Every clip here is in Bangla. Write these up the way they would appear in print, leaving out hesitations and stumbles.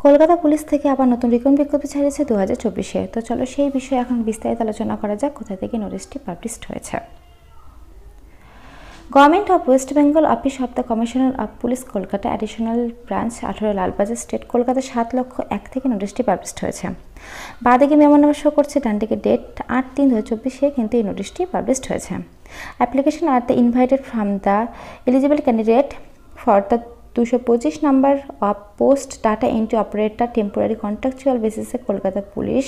কলকাতা পুলিশ থেকে আবার নতুন রিক্রুটমেন্ট বিজ্ঞপ্তি ছাড়িয়েছে 2024-এ। তো চলো সেই বিষয়ে এখন বিস্তারিত আলোচনা করা যাক কোথা থেকে নোটিশটি পাবলিশড হয়েছে। Government of West Bengal office of the commissioner of police Kolkata additional branch 18 Lalbazar state Kolkata 7,01,000 থেকে নোটিশটি পাবলিশড হয়েছে। বাঁদিকে মেমো নাম্বার শো করছে, ডান দিকে ডেট 8/3/2024-এ কিন্তু এই নোটিশটি পাবলিশড হয়েছে। Application are the invited from the eligible candidate for the 225 number of post data entry operator temporary contractual বেসিসে কলকাতা পুলিশ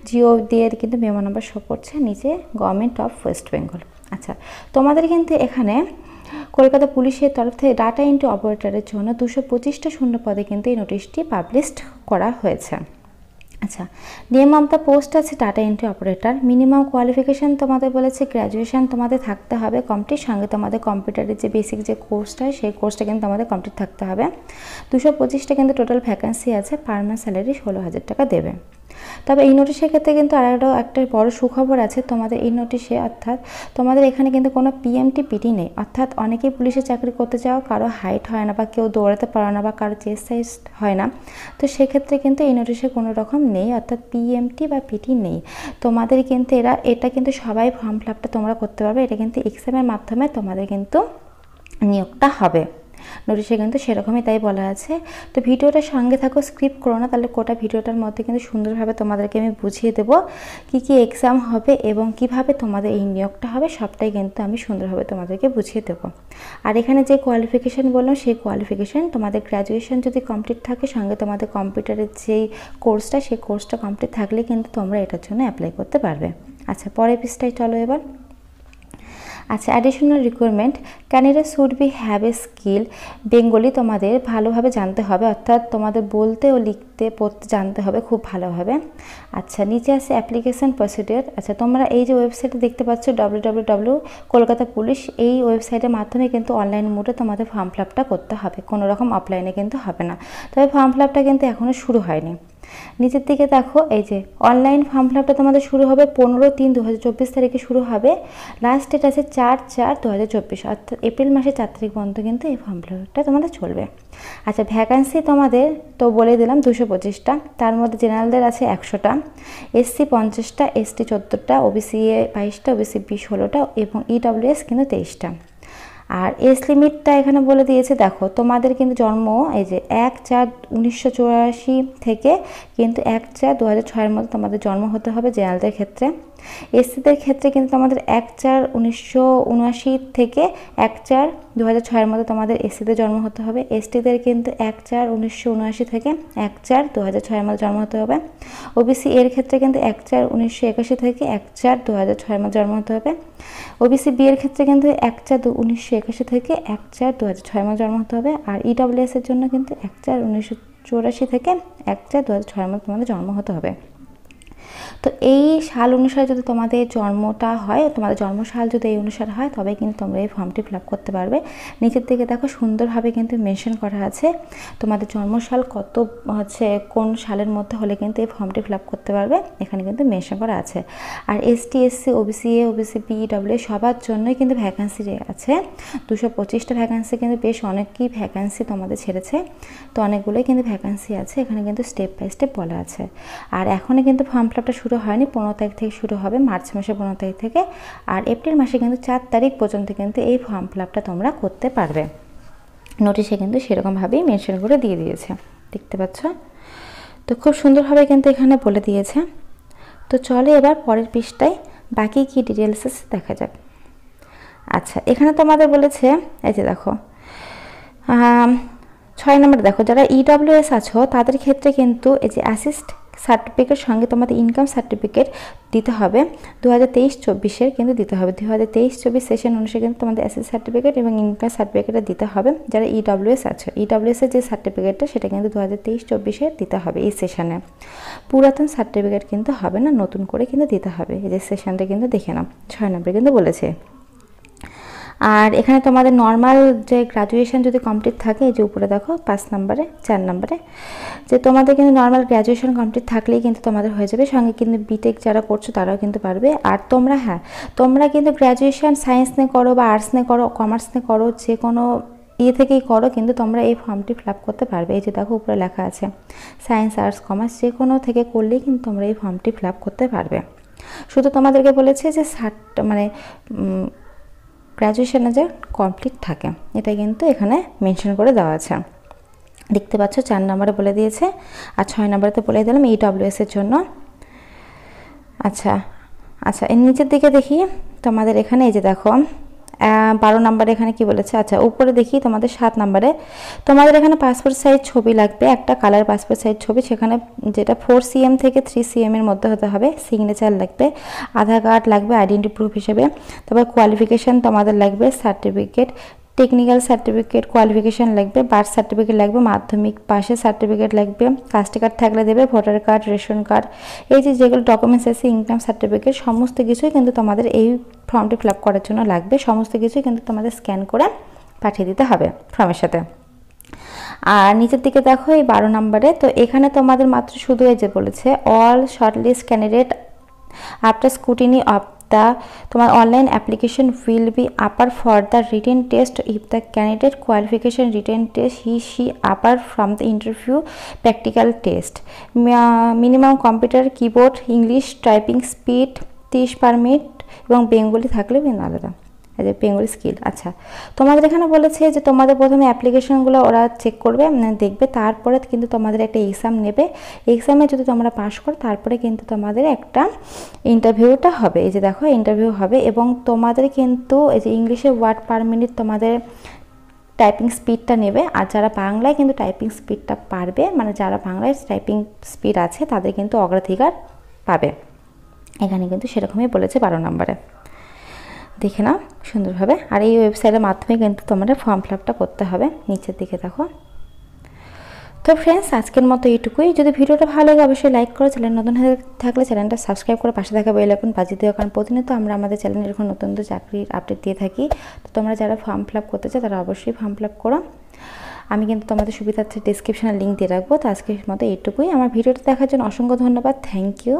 জিও দিয়ে কিন্তু মেমো নাম্বার শো করছে, নিচে গভর্নমেন্ট অফ ওয়েস্ট বেঙ্গল। আচ্ছা, তোমাদের কিন্তু এখানে কলকাতা পুলিশের তরফ থেকে ডাটা এন্ট্রি অপারেটরের জন্য 225টা শূন্য পদে কিন্তু এই নোটিশটি পাবলিশড করা হয়েছে। আচ্ছা, নেম অফ দ্য পোস্ট আছে data entry operator. Minimum qualification তোমাদের বলেছে গ্র্যাজুয়েশন তোমাদের থাকতে হবে কমপ্লিট, সঙ্গে তোমাদের কম্পিউটারের যে বেসিক যে কোর্সটা হয় সেই কোর্সটা কিন্তু তোমাদের কমপ্লিট থাকতে হবে। 225টা কিন্তু টোটাল ভ্যাকেন্সি আছে, পার মান্থ স্যালারি 16,000 টাকা দেবে। তবে এই নোটিশের ক্ষেত্রে কিন্তু আরেকটাও একটা বড় সুখবর আছে তোমাদের এই নোটিশে, অর্থাৎ তোমাদের এখানে কিন্তু কোনো পিএমটি পিটি নেই। অর্থাৎ অনেকেই পুলিশে চাকরি করতে চাও, কারো হাইট হয় না বা কেউ দৌড়াতে পারে না বা কারো চেস্ট সাইজ হয় না, তো সেক্ষেত্রে কিন্তু এই নোটিশে কোনো রকম নেই, অর্থাৎ পিএমটি বা পিটি নেই তোমাদের। কিন্তু এটা কিন্তু সবাই ফর্ম ফিল আপটা তোমরা করতে পারবে। এটা কিন্তু এক্সামের মাধ্যমে তোমাদের কিন্তু নিয়োগটা হবে। নোটিশে কিন্তু সেরকমই তাই বলা আছে। তো ভিডিওটার সঙ্গে থাকো, স্ক্রিপ্ট করো না, তাহলে গোটা ভিডিওটার মধ্যে কিন্তু সুন্দরভাবে তোমাদেরকে আমি বুঝিয়ে দেবো কি এক্সাম হবে এবং কিভাবে তোমাদের এই নিয়োগটা হবে, সবটাই কিন্তু আমি সুন্দরভাবে তোমাদেরকে বুঝিয়ে দেবো। আর এখানে যে কোয়ালিফিকেশান বললাম সেই কোয়ালিফিকেশান তোমাদের গ্র্যাজুয়েশন যদি কমপ্লিট থাকে, সঙ্গে তোমাদের কম্পিউটারের যেই কোর্সটা সেই কোর্সটা কমপ্লিট থাকলে কিন্তু তোমরা এটার জন্য অ্যাপ্লাই করতে পারবে। আচ্ছা, পরের পৃষ্ঠায় চলো এবার। আচ্ছা, additional requirement candidate should be have a skill Bengali তোমাদের ভালোভাবে জানতে হবে, অর্থাৎ তোমাদের বলতে ও লিখতে পড়তে জানতে হবে খুব ভালোভাবে। আচ্ছা, নিচে আছে অ্যাপ্লিকেশন প্রসিডিওর। আচ্ছা, তোমরা এই যে ওয়েবসাইটে দেখতে পাচ্ছ www কলকাতা পুলিশ, এই ওয়েবসাইটের মাধ্যমে কিন্তু অনলাইন মোডে তোমাদের ফর্ম ফিল আপটা করতে হবে, কোনো রকম অফলাইনে কিন্তু হবে না। তবে ফর্ম ফিল আপটা কিন্তু এখনও শুরু হয়নি। নিচের দিকে দেখো, এই যে অনলাইন ফর্ম ফিল আপটা তোমাদের শুরু হবে 15/3/2024 তারিখে শুরু হবে। লাস্ট ডেট আছে 4/4/2024, অর্থাৎ এপ্রিল মাসের 4 তারিখ পর্যন্ত কিন্তু এই ফর্ম ফিল আপটা তোমাদের চলবে। আচ্ছা, ভ্যাকান্সি তোমাদের তো বলে দিলাম 225টা, তার মধ্যে জেনারেলদের আছে 100টা, এসসি 50টা, এসটি 14টা, ওবিসি 22টা, ওবিসি বি 16টা এবং ইডব্লিউএস কিন্তু 23টা। আর এজ লিমিটটা এখানে বলে দিয়েছে, দেখো তোমাদের কিন্তু জন্ম এই যে 1/4/1984 থেকে কিন্তু 1/4/2006 মধ্যে তোমাদের জন্ম হতে হবে জেনারেলদের ক্ষেত্রে। এসসিদের ক্ষেত্রে কিন্তু তোমাদের 1/4/1979 থেকে 1/4/2006 মধ্যে তোমাদের এসসিদের জন্ম হতে হবে। এসটিদের কিন্তু 1/4/1979 থেকে 1/4/2006 মধ্যে জন্ম হতে হবে। ওবিসি এর ক্ষেত্রে কিন্তু 1/4/1981 থেকে 1/4/2006 মধ্যে জন্ম হতে হবে। ওবিসি বি এর ক্ষেত্রে কিন্তু 1/4/1981 থেকে 1/4/2006 মধ্যে জন্ম হতে হবে। আর ইডব্লিউএস এর জন্য কিন্তু 1/4/1984 থেকে 1/4/2006 মধ্যে তোমাদের জন্ম হতে হবে। তো এই সাল অনুসারে যদি তোমাদের জন্মটা হয়, তোমাদের জন্মসাল যদি এই অনুসারে হয়, তবে কিন্তু তোমরা এই ফর্মটি ফিল আপ করতে পারবে। নিচের দিকে দেখো সুন্দরভাবে কিন্তু মেনশন করা আছে তোমাদের জন্মসাল কত হচ্ছে, কোন সালের মধ্যে হলে কিন্তু এই ফর্মটি ফিল আপ করতে পারবে, এখানে কিন্তু মেনশন করা আছে। আর ST, SC, OBC A, OBC B, W সবার জন্যই কিন্তু ভ্যাকান্সি আছে 225টা ভ্যাকান্সি, কিন্তু বেশ অনেকই ভ্যাকান্সি তোমাদের ছেড়েছে, তো অনেকগুলোই কিন্তু ভ্যাকান্সি আছে, এখানে কিন্তু স্টেপ বাই স্টেপ বলা আছে। আর এখনও কিন্তু ফর্ম ফিল আপটা শুরু হয়নি, 15 তারিখ থেকে শুরু হবে, মার্চ মাসের 15 তারিখ থেকে। আর এপ্রিল মাসে কিন্তু 4 তারিখ পর্যন্ত কিন্তু এই ফর্ম ফিল আপটা তোমরা করতে পারবে। নোটিশে কিন্তু সেরকমভাবেই মেনশন করে দিয়ে দিয়েছে, দেখতে পাচ্ছ। তো খুব সুন্দরভাবে কিন্তু এখানে বলে দিয়েছে। তো চলে এবার পরের পৃষ্ঠায় বাকি কি ডিটেলস দেখা যাক। আচ্ছা, এখানে তোমাদের বলেছে, এই যে দেখো 6 নম্বরে দেখো, যারা ইডব্লিউএস আছো তাদের ক্ষেত্রে কিন্তু এই যে অ্যাসিস্ট সার্টিফিকেট সঙ্গে তোমাদের ইনকাম সার্টিফিকেট দিতে হবে 2023-24 কিন্তু দিতে হবে। 2023-24 সেশন অনুসারে কিন্তু তোমাদের অ্যাসিস্ট সার্টিফিকেট এবং ইনকাম সার্টিফিকেটটা দিতে হবে যারা ইডব্লিউএস আছে। ইডব্লিউএস এর যে সার্টিফিকেটটা সেটা কিন্তু 2023-24 দিতে হবে এই সেশনে। পুরাতন সার্টিফিকেট কিন্তু হবে না, নতুন করে কিন্তু দিতে হবে। এই যে সেশনটা কিন্তু দেখে নাও, 6 নম্বরে কিন্তু বলেছে। আর এখানে তোমাদের নর্মাল যে গ্র্যাজুয়েশন যদি কমপ্লিট থাকে, এই যে উপরে দেখো 5 নম্বরে 4 নম্বরে, যে তোমাদের কিন্তু নর্মাল গ্র্যাজুয়েশন কমপ্লিট থাকলেই কিন্তু তোমাদের হয়ে যাবে, সঙ্গে কিন্তু বিটেক যারা করছো তারাও কিন্তু পারবে। আর তোমরা কিন্তু গ্র্যাজুয়েশন সায়েন্স নিয়ে করো বা আর্টস নিয়ে করো, কমার্স নিয়ে করো, যে কোনো থেকেই করো, কিন্তু তোমরা এই ফর্মটি ফিল আপ করতে পারবে। এই যে দেখো উপরে লেখা আছে সায়েন্স, আর্টস, কমার্স যে কোনো থেকে করলেই কিন্তু তোমরা এই ফর্মটি ফিল আপ করতে পারবে। শুধু তোমাদেরকে বলেছে যে মানে গ্র্যাজুয়েশনে যে কমপ্লিট থাকে, এটা কিন্তু এখানে মেনশন করে দেওয়া আছে। দেখতে পাচ্ছ 4 নম্বরে বলে দিয়েছে, আর 6 নম্বরে তো বলে দিলাম EWS এর জন্য। আচ্ছা আচ্ছা, এর নিচের দিকে দেখি তোমাদের এখানে এই যে দেখো 12 নম্বরে এখানে কি বলেছে। আচ্ছা উপরে দেখি তোমাদের 7 নম্বরে তোমাদের এখানে পাসপোর্ট সাইজ ছবি লাগবে, একটা কালার পাসপোর্ট সাইজ ছবি, সেখানে যেটা 4 cm থেকে 3 cm এর মধ্যে হতে হবে। সিগনেচার লাগবে, আধার কার্ড লাগবে আইডেন্টি প্রুফ হিসেবে, তারপর কোয়ালিফিকেশান তোমাদের লাগবে, সার্টিফিকেট, টেকনিক্যাল সার্টিফিকেট, কোয়ালিফিকেশান লাগবে, বার্থ সার্টিফিকেট লাগবে, মাধ্যমিক পাশের সার্টিফিকেট লাগবে, কাস্ট কার্ড থাকলে দেবে, ভোটার কার্ড, রেশন কার্ড, এই যে যেগুলো ডকুমেন্টস আছে, ইনকাম সার্টিফিকেট, সমস্ত কিছুই কিন্তু তোমাদের এই ফর্মটি ফিল আপ করার জন্য লাগবে। সমস্ত কিছুই কিন্তু তোমাদের স্ক্যান করে পাঠিয়ে দিতে হবে ফর্মের সাথে। আর নিচের দিকে দেখো এই 12 নম্বরে, তো এখানে তোমাদের মাত্র শুধু এই যে বলেছে all shortlist candidate after scrutiny of তোমার online application will be upper for the written test if the candidate qualification written test he upper from the interview practical test, minimum computer keyboard English typing speed 30 per minute এবং বেঙ্গলি থাকলে আলাদা, যে বেঙ্গলি স্কিল। আচ্ছা তোমাদের এখানে বলেছে যে তোমাদের প্রথমে অ্যাপ্লিকেশনগুলো ওরা চেক করবে, দেখবে, তারপরে কিন্তু তোমাদের একটা এক্সাম নেবে। এক্সামে যদি তোমরা পাস করো তারপরে কিন্তু তোমাদের একটা ইন্টারভিউটা হবে। এই যে দেখো ইন্টারভিউ হবে, এবং তোমাদের কিন্তু এই যে ইংলিশে ওয়ার্ড পার মিনিট তোমাদের টাইপিং স্পিডটা নেবে। আর যারা বাংলায় কিন্তু টাইপিং স্পিডটা পারবে, মানে যারা বাংলায় টাইপিং স্পিড আছে তাদের কিন্তু অগ্রাধিকার পাবে। এখানে কিন্তু সেরকমই বলেছে 12 নম্বরে, দেখে নাও সুন্দরভাবে। আর এই ওয়েবসাইটের মাধ্যমে কিন্তু তোমাদের ফর্ম ফিল আপটা করতে হবে। নিচের দিকে দেখো। তো ফ্রেন্ডস আজকের মতো এইটুকুই। যদি ভিডিওটা ভালো লাগে অবশ্যই লাইক করো, চ্যানেল নতুন হয়ে থাকলে চ্যানেলটা সাবস্ক্রাইব করে পাশে থাকা বেল আইকন বাজিয়ে দিও, কারণ প্রতিনিয়ত আমরা আমাদের চ্যানেলে এরকম নতুন নতুন চাকরির আপডেট দিয়ে থাকি। তো তোমরা যারা ফর্ম ফিল আপ করতে চাও তারা অবশ্যই ফর্ম ফিল আপ করো। আমি কিন্তু তোমাদের সুবিধার্থে ডিসক্রিপশনে লিঙ্ক দিয়ে রাখবো। তো আজকের মতো এইটুকুই। আমার ভিডিওটা দেখার জন্য অসংখ্য ধন্যবাদ। Thank you.